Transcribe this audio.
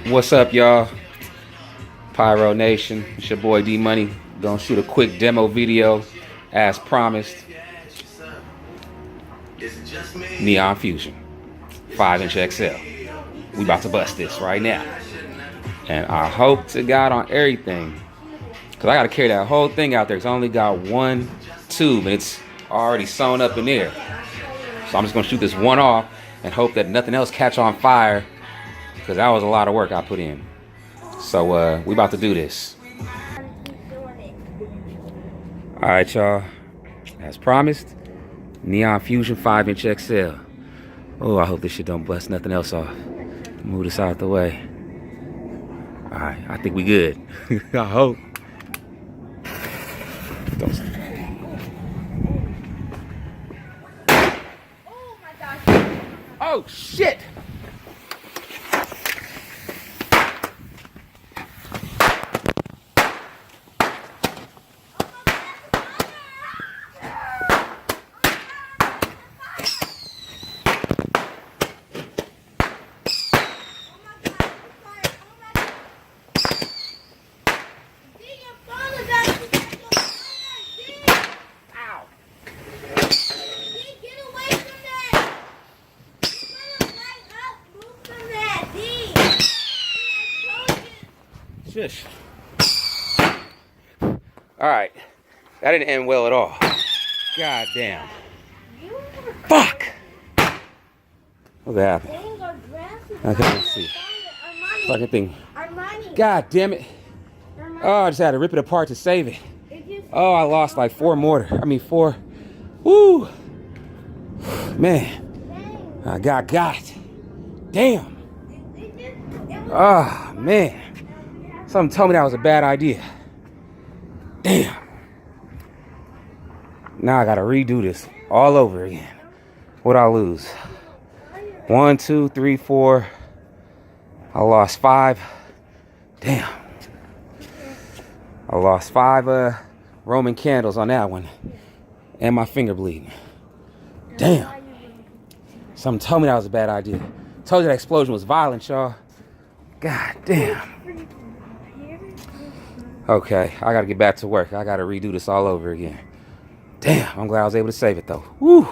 What's up, y'all? Pyro Nation, it's your boy D Money. Gonna shoot a quick demo video as promised. Neon Fusion 5" XL. We about to bust this right now. And I hope to God on everything, because I gotta carry that whole thing out there, because I only got one tube and it's already sewn up in there. So I'm just gonna shoot this one off and hope that nothing else catch on fire, because that was a lot of work I put in. So we about to do this. All right, y'all. As promised, Neon Fusion 5" XL. Oh, I hope this shit don't bust nothing else off. Move this out the way. All right, I think we good. I hope. Don't. Oh shit! Shush. All right, that didn't end well at all. God damn. Fuck. What happened? Okay, let's see. Fucking thing. God damn it. Oh, I just had to rip it apart to save it. Oh, I lost like 4 mortar. I mean 4. Woo. Man. I got it. Damn. Oh, man. Something told me that was a bad idea. Damn. Now I gotta redo this all over again. What'd I lose? 1, 2, 3, 4. I lost 5. Damn. I lost 5 Roman candles on that one. And my finger bleeding. Damn. Something told me that was a bad idea. Told you that explosion was violent, y'all. God damn. Okay, I gotta get back to work. I gotta redo this all over again. Damn, I'm glad I was able to save it though. Woo.